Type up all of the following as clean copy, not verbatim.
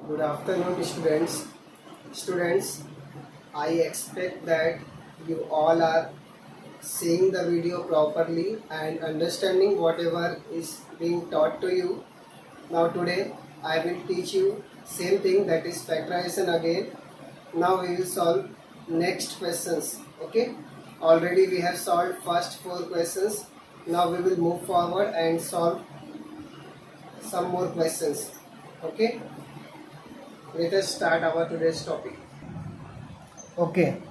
Good afternoon, students. Students, I expect that you all are seeing the video properly and understanding whatever is being taught to you. Now today I will teach you same thing, that is factorization again. Now we will solve next questions. Okay. Already we have solved first 4 questions. Now we will move forward and solve some more questions. Okay. Let us start our today's topic. Okay,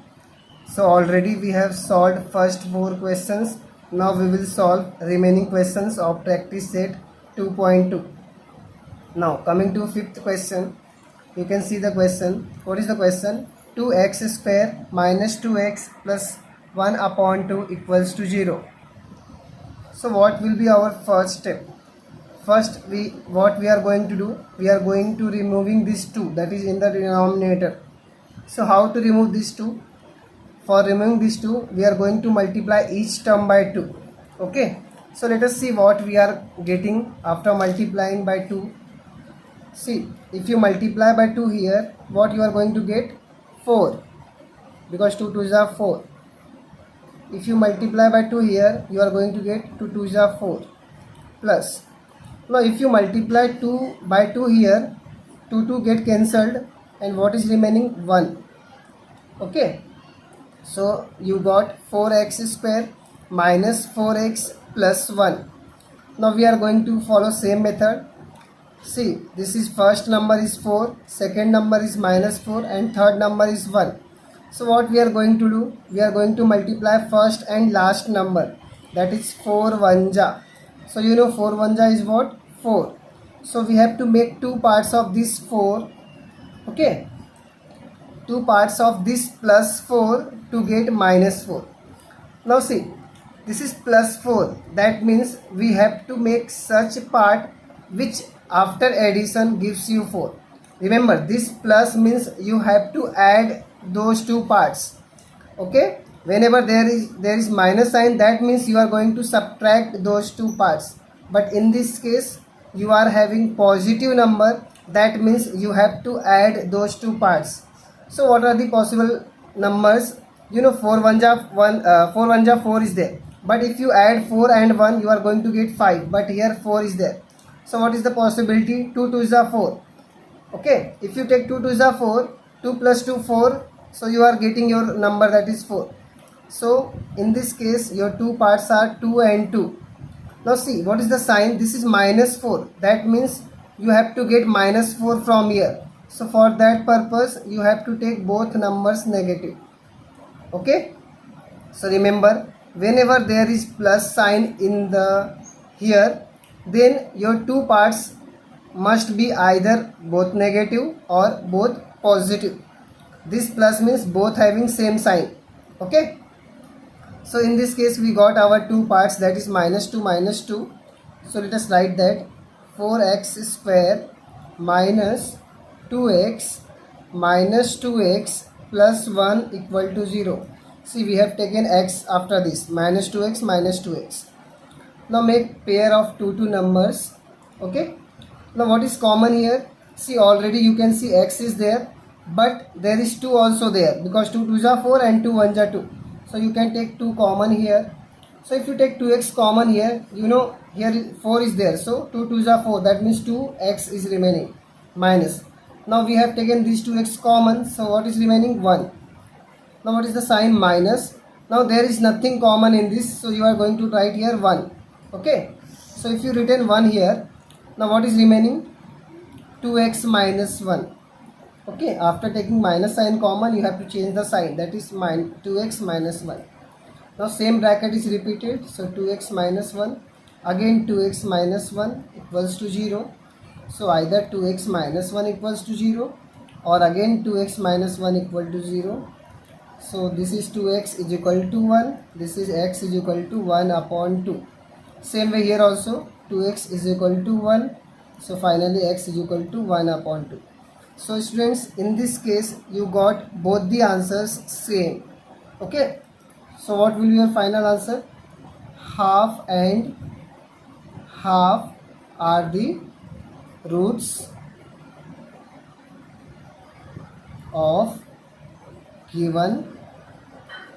so already we have solved first 4 questions. Now we will solve remaining questions of practice set 2.2. Now coming to fifth question, you can see the question. What is the question? 2x square minus 2x plus 1 upon 2 equals to 0. So what will be our first step? First, what we are going to do, we are going to removing this 2 that is in the denominator. So how to remove this 2? For removing this 2, we are going to multiply each term by 2. Okay, so let us see what we are getting after multiplying by 2. See, if you multiply by 2 here, what you are going to get? 4, because 2 2s are 4. If you multiply by 2 here, you are going to get 2 2s are 4 plus. Now if you multiply 2 by 2 here, 2 get cancelled and what is remaining? 1. Okay, so you got 4x square minus 4x plus 1. Now we are going to follow same method. See, this is first number is 4, second number is minus 4 and third number is 1. So what we are going to do? We are going to multiply first and last number, that is 4 1 ja. So you know 4 1 ja is what? 4. So we have to make two parts of this 4. Okay, two parts of this plus 4 to get minus 4. Now see, this is plus 4. That means we have to make such part which after addition gives you 4. Remember, this plus means you have to add those two parts. Okay, whenever there is minus sign, that means you are going to subtract those two parts. But in this case you are having positive number, that means you have to add those two parts. So what are the possible numbers? You know 4 1 ja 1, 4 1 ja 4 is there, but if you add 4 and 1 you are going to get 5, but here 4 is there. So what is the possibility? 2 2 is 4. Okay, if you take 2 2 is 4, 2 plus 2 4, so you are getting your number, that is 4. So in this case your two parts are 2 and 2. Now see, what is the sign? This is minus 4, that means you have to get minus 4 from here. So for that purpose you have to take both numbers negative. Okay, so remember, whenever there is plus sign in the here, then your two parts must be either both negative or both positive. This plus means both having same sign. Okay, so in this case we got our two parts, that is minus 2 minus 2. So let us write that 4x square minus 2x minus 2x plus 1 equal to 0. See, we have taken x after this, minus 2x minus 2x. Now make pair of two numbers. Okay, now what is common here? See, already you can see x is there, but there is 2 also there, because 2 2s are 4 and 2 1s are 2. So you can take 2 common here. So if you take 2x common here, you know here 4 is there, so 2 2s are 4, that means 2x is remaining minus. Now we have taken these 2x common, so what is remaining? 1. Now what is the sign? Minus. Now there is nothing common in this, so you are going to write here 1. Okay, so if you written 1 here, now what is remaining? 2x minus 1. Okay, after taking minus sign common, you have to change the sign, that is 2x minus 1. Now same bracket is repeated, so 2x minus 1, again 2x minus 1 equals to 0. So either 2x minus 1 equals to 0 or again 2x minus 1 equal to 0. So this is 2x is equal to 1, this is x is equal to 1 upon 2. Same way here also 2x is equal to 1. So finally x is equal to 1 upon 2. So students, in this case you got both the answers same. Okay, so what will be your final answer? Half and half are the roots of given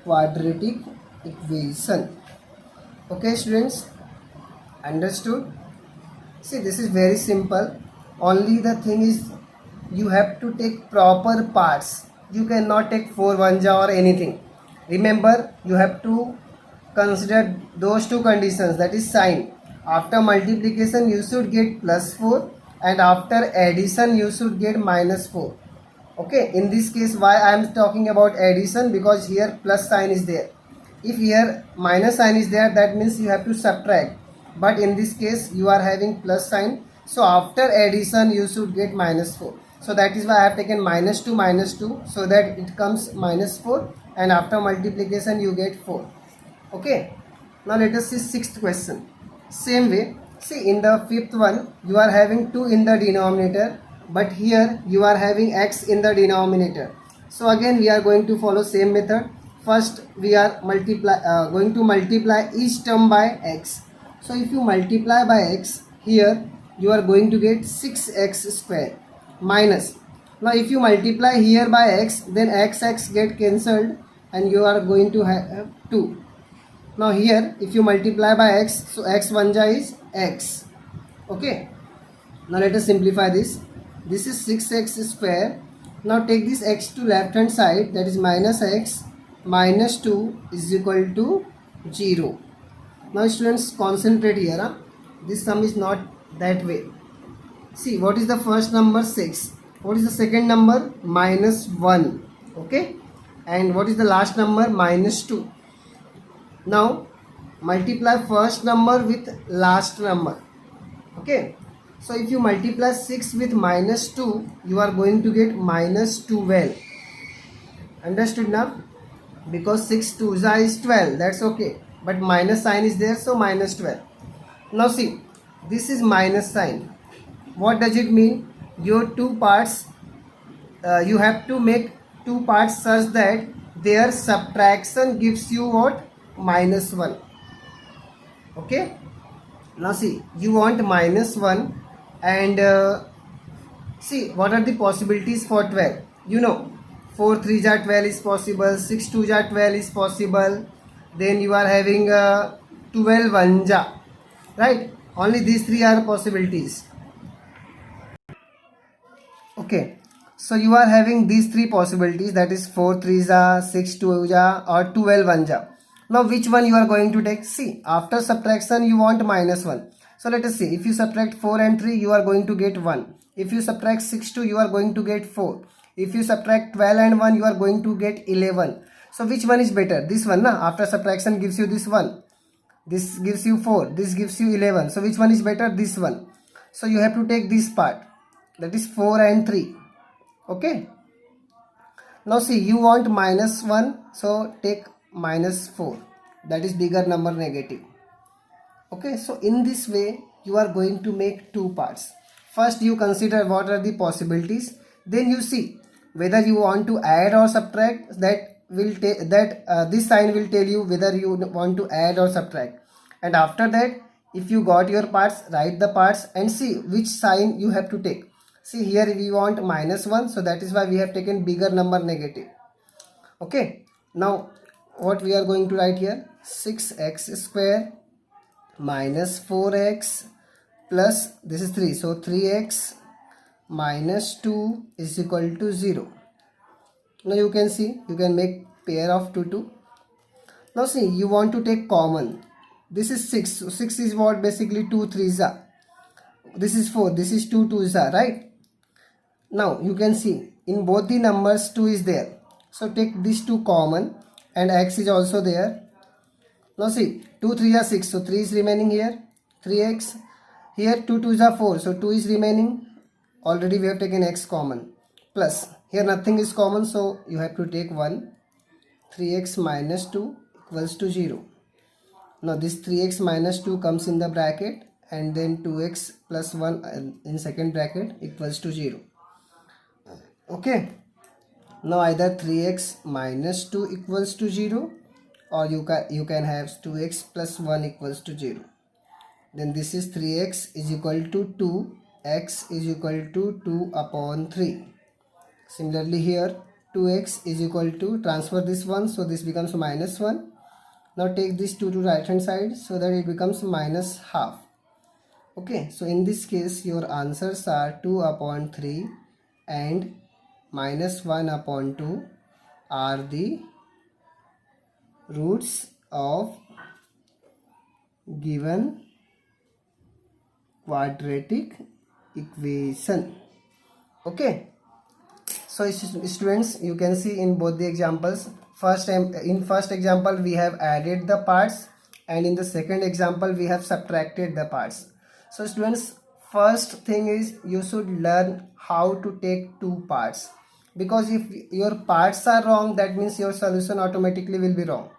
quadratic equation. Okay students, understood? See, this is very simple. Only the thing is you have to take proper parts. You cannot take 4 1ja or anything. Remember, you have to consider those two conditions, that is sign. After multiplication you should get plus 4 and after addition you should get minus 4. Okay, in this case why I am talking about addition, because here plus sign is there. If here minus sign is there, that means you have to subtract, but in this case you are having plus sign, so after addition you should get minus 4. So that is why I have taken minus 2 so that it comes minus 4, and after multiplication you get 4. Okay, now let us see sixth question. Same way, see in the fifth one you are having 2 in the denominator, but here you are having x in the denominator. So again we are going to follow same method. First we are going to multiply each term by x. So if you multiply by x, here you are going to get 6x square minus. Now if you multiply here by x, then x get cancelled and you are going to have 2. Now here if you multiply by x, so x 1ja is x. Okay, now let us simplify this. This is 6x square. Now take this x to left hand side, that is minus x minus 2 is equal to 0. Now students, concentrate here. This sum is not that way. See, what is the first number? 6. What is the second number? Minus 1. Okay, and what is the last number? Minus 2. Now multiply first number with last number. Okay, so if you multiply 6 with minus 2, you are going to get minus 12. Understood now? Because 6 2 is 12, that's okay, but minus sign is there, so minus 12. Now see, this is minus sign. What does it mean? Your two parts, you have to make two parts such that their subtraction gives you what? Minus 1. Okay, now see, you want minus 1, and see what are the possibilities for 12. You know, 4 3 ja 12 is possible, 6 2 ja 12 is possible, then you are having 12 1 ja, right? Only these three are possibilities. Okay, so you are having these three possibilities, that is 4 3 ja, 6 2 ja or 12 1 ja. Now which one you are going to take? See, after subtraction you want minus 1. So let us see, if you subtract 4 and 3 you are going to get 1. If you subtract 6 2 you are going to get 4. If you subtract 12 and 1 you are going to get 11. So which one is better? This one, na? After subtraction gives you this one. This gives you 4. This gives you 11. So which one is better? This one. So you have to take this part. That is 4 and 3. Okay. Now see, you want minus 1. So take minus 4. That is bigger number, negative. Okay. So in this way you are going to make two parts. First you consider what are the possibilities. Then you see whether you want to add or subtract. This sign will tell you whether you want to add or subtract. And after that, if you got your parts, write the parts and see which sign you have to take. See, here we want minus 1, so that is why we have taken bigger number, negative. Okay, now what we are going to write here? 6x square minus 4x plus, this is 3, so 3x minus 2 is equal to 0. Now you can see, you can make pair of 2. Now see, you want to take common. This is 6, so 6 is what? Basically 2 3s are. This is 4, this is 2 2s are, right? Now you can see in both the numbers 2 is there. So take these 2 common and x is also there. Now see, 2 3 are 6, so 3 is remaining here, 3x. Here 2 2s are 4, so 2 is remaining. Already we have taken x common. Plus here nothing is common, so you have to take 1. 3x minus 2 equals to 0. Now this 3x minus 2 comes in the bracket, and then 2x plus 1 in second bracket equals to 0. Okay, now either 3x minus 2 equals to 0, or you can have 2x plus 1 equals to 0. Then this is 3x is equal to 2, x is equal to 2 upon 3. Similarly here 2x is equal to, transfer this one, so this becomes minus 1. Now take this 2 to right hand side so that it becomes minus half. Okay, so in this case your answers are 2 upon 3 and minus 1 upon 2 are the roots of given quadratic equation. Okay, so students, you can see in both the examples, in first example we have added the parts and in the second example we have subtracted the parts. So students, first thing is you should learn how to take two parts, because if your parts are wrong, that means your solution automatically will be wrong.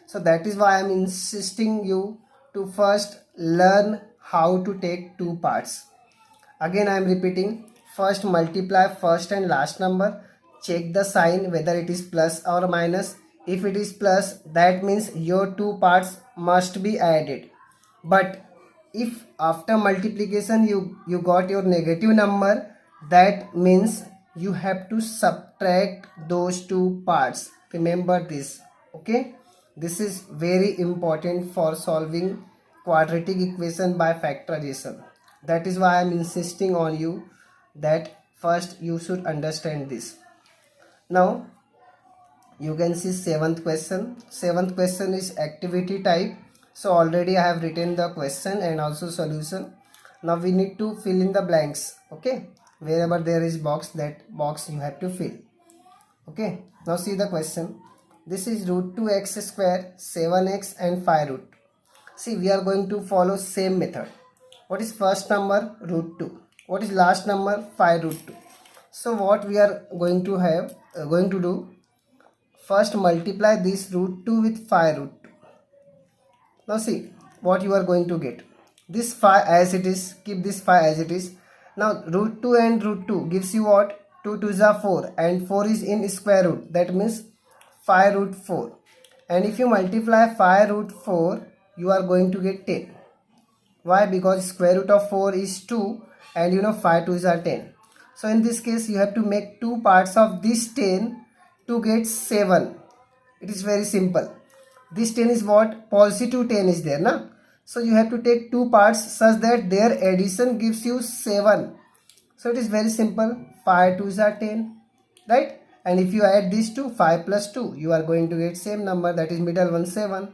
So that is why I am insisting you to first learn how to take two parts. Again I am repeating, first multiply first and last number, check the sign whether it is plus or minus. If it is plus, that means your two parts must be added. But if after multiplication you got your negative number, that means you have to subtract those two parts. Remember this. Okay, this is very important for solving quadratic equation by factorization. That is why I am insisting on you that first you should understand this. Now you can see seventh question. Seventh question is activity type. So already I have written the question and also solution. Now we need to fill in the blanks. Okay, wherever there is box, that box you have to fill. Okay, now see the question. This is root 2x square, 7x and 5 root. See, we are going to follow same method. What is first number? Root 2. What is last number? 5 root 2. So what we are going to do, first multiply this root 2 with 5 root 2. Now see what you are going to get. This 5 as it is, keep this 5 as it is. Now root 2 and root 2 gives you what? 2 2s are 4 and 4 is in square root. That means 5 root 4. And if you multiply 5 root 4, you are going to get 10. Why? Because square root of 4 is 2 and 5 2s are 10. So in this case you have to make two parts of this 10 to get 7. It is very simple. This 10 is what? Positive 10 is there, na? So you have to take two parts such that their addition gives you 7. So it is very simple. 5 2s are 10, right? And if you add these two, 5 plus 2, you are going to get same number, that is middle one, 7.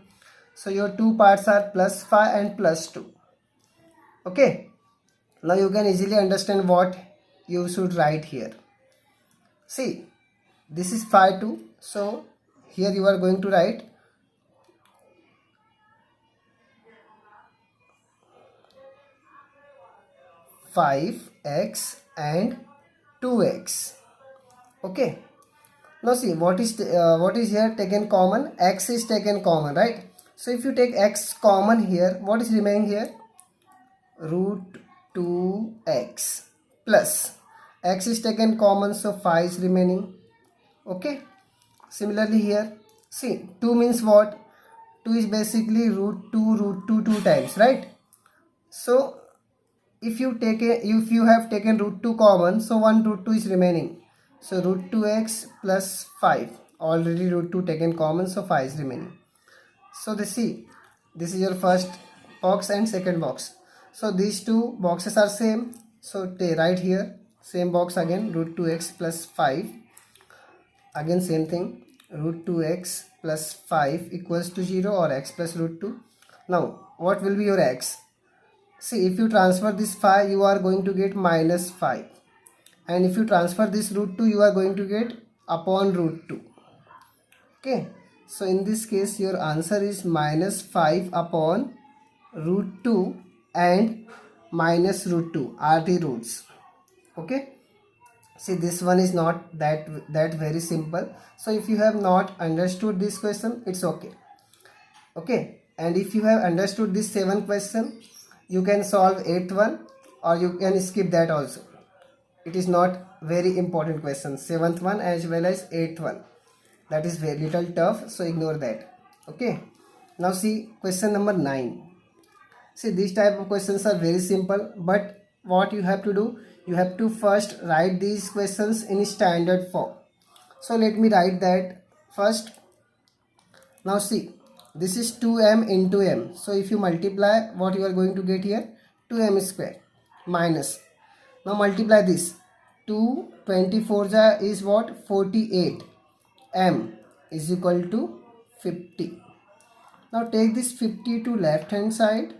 So your two parts are plus 5 and plus 2. Okay, now you can easily understand what you should write here. See, this is 5 2, so here you are going to write 5x and 2x. Okay, now see what is here taken common. X is taken common, right? So if you take x common here, what is remaining here? Root 2x plus x is taken common, so 5 is remaining. Okay, similarly here, see 2 means what? 2 is basically root 2 2 times, right? So if you have taken root 2 common, so 1 root 2 is remaining. So root 2x plus 5, already root 2 taken common, so 5 is remaining. So this is your first box and second box. So these two boxes are same, so write here same box again, root 2x plus 5. Again same thing, root 2x plus 5 equals to 0 or x plus root 2. Now what will be your x? See, if you transfer this 5, you are going to get minus 5. And if you transfer this root 2, you are going to get upon root 2. Okay, so in this case your answer is minus 5 upon root 2 and minus root 2 are the roots. Okay, see this one is not that very simple. So if you have not understood this question, it's okay. Okay, and if you have understood this 7th question, you can solve 8th one or you can skip that also. It is not very important question, 7th one as well as 8th one. That is very little tough, so ignore that. Okay, now see question number 9. See, these type of questions are very simple, but what you have to do, you have to first write these questions in standard form. So let me write that first. Now see, this is 2m into m. So if you multiply, what you are going to get here? 2m square minus. Now multiply this. 2 24 is what? 48. M is equal to 50. Now take this 50 to left hand side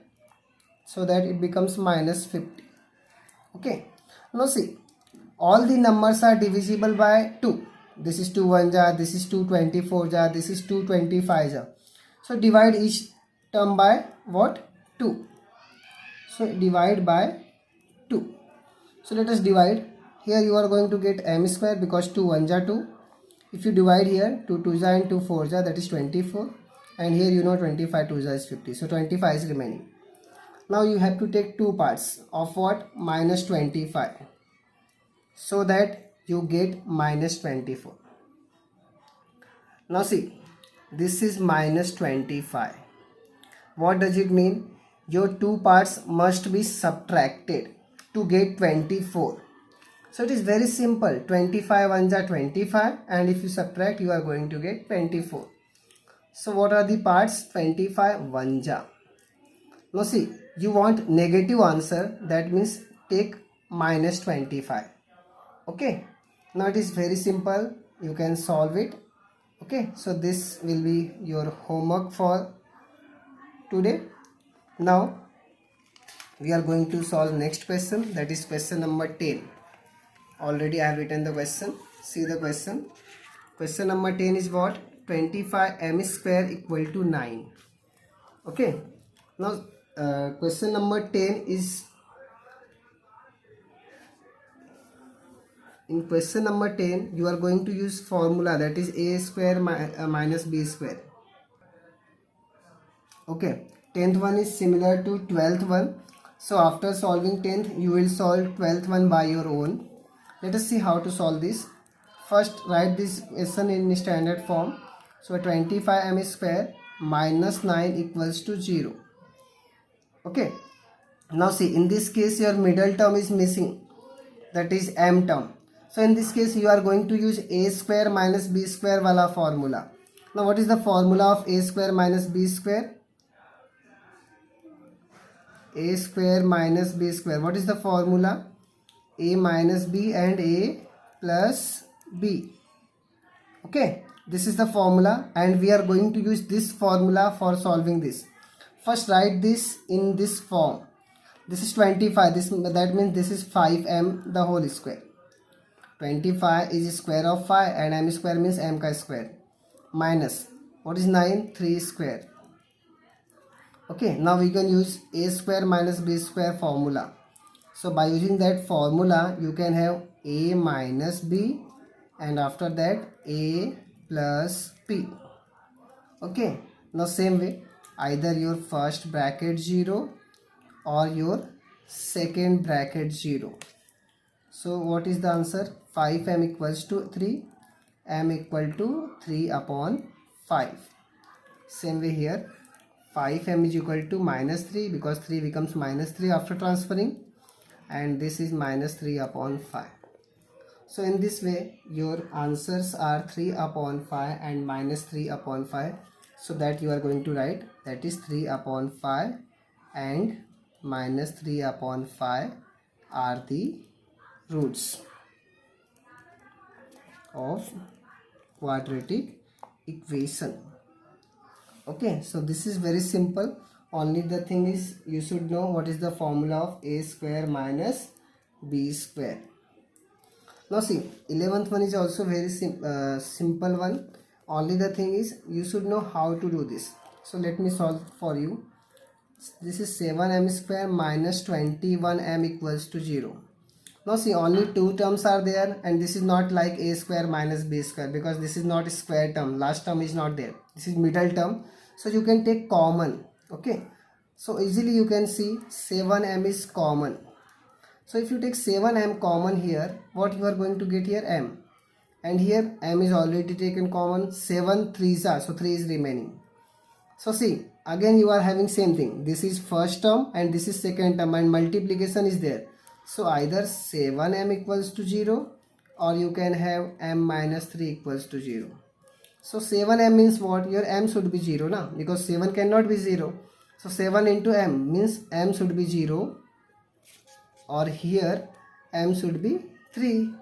so that it becomes minus 50. Okay. Now see, all the numbers are divisible by 2. This is 2 1 ja, this is 2 24 ja, this is 2 25 ja. So divide each term by what? 2. So divide by 2. So let us divide. Here you are going to get m square because 2 1 ja 2. If you divide here 2 2 ja and 2 4 ja, that is 24. And here you know 25 2 ja is 50. So 25 is remaining. Now you have to take two parts of what? Minus 25. So that you get minus 24. Now see, this is minus 25. What does it mean? Your two parts must be subtracted to get 24. So it is very simple. 25 1 ja 25, and if you subtract, you are going to get 24. So what are the parts? 25 1 ja. Now see, you want negative answer, that means take minus 25. Okay, now it is very simple, you can solve it. Okay, so this will be your homework for today. Now we are going to solve next question, that is question number 10. Already I have written the question. See the question. Question number 10 is what? 25m square equal to 9. Okay, now question number 10 is, in question number 10 you are going to use formula, that is a square minus b square. Okay, 10th one is similar to 12th one. So after solving 10th, you will solve 12th one by your own. Let us see how to solve this. First write this question in standard form. So 25m square minus 9 equals to 0. Okay, now see, in this case your middle term is missing, that is m term. So in this case you are going to use a square minus b square wala formula. Now what is the formula of a square minus b square? A square minus b square. What is the formula? A minus b and a plus b. Okay, this is the formula, and we are going to use this formula for solving this. First write this in this form. This is 25. That means this is 5m the whole square. 25 is square of 5 and m square means m ka square. Minus, what is 9? 3 square. Okay, now we can use a square minus b square formula. So by using that formula, you can have a minus b and after that a plus b. Okay, now same way, either your first bracket 0 or your second bracket 0. So what is the answer? 5m equals to 3, m equal to 3 upon 5. Same way here, 5m is equal to minus 3 because 3 becomes minus 3 after transferring, and this is minus 3 upon 5. So in this way your answers are 3 upon 5 and minus 3 upon 5. So that you are going to write, that is 3 upon 5 and minus 3 upon 5 are the roots of quadratic equation. Okay, so this is very simple. Only the thing is you should know what is the formula of a square minus b square. Now see, 11th one is also very simple one. Only the thing is you should know how to do this. So let me solve for you. This is 7m square minus 21m equals to 0. Now see, only two terms are there, and this is not like a square minus b square because this is not a square term. Last term is not there. This is middle term. So you can take common. Okay. So easily you can see 7m is common. So if you take 7m common here, what you are going to get here? M. And here m is already taken common. 7 3s are, so 3 is remaining. So see, again you are having same thing. This is first term and this is second term, and multiplication is there. So either 7m equals to 0 or you can have m minus 3 equals to 0. So 7m means what? Your m should be 0 na, because 7 cannot be 0. So 7 into m means m should be 0, or here m should be 3.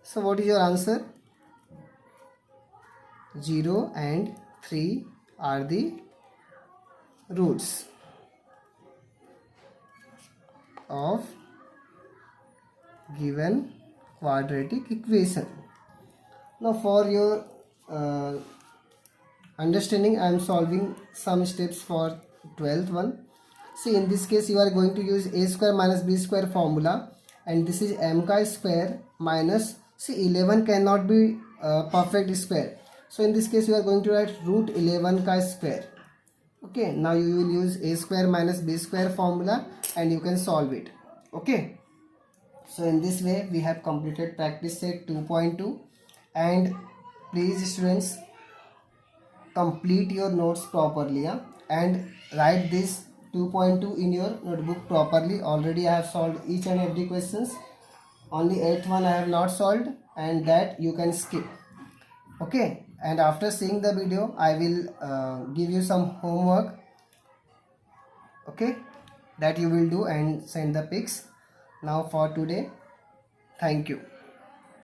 So what is your answer? 0 and 3 are the roots of given quadratic equation. Now for your understanding, I am solving some steps for 12th one. See, in this case you are going to use a square minus b square formula, and this is m ka square minus, see 11 cannot be perfect square, so in this case you are going to write root 11 ka square. Okay, now you will use a square minus b square formula and you can solve it. Okay, so in this way we have completed practice set 2.2. and please students, complete your notes properly, and write this 2.2 in your notebook properly. Already I have solved each and every questions, only 8th one I have not solved, and that you can skip. Okay, and after seeing the video I will give you some homework, okay, that you will do and send the pics. Now for today, thank you.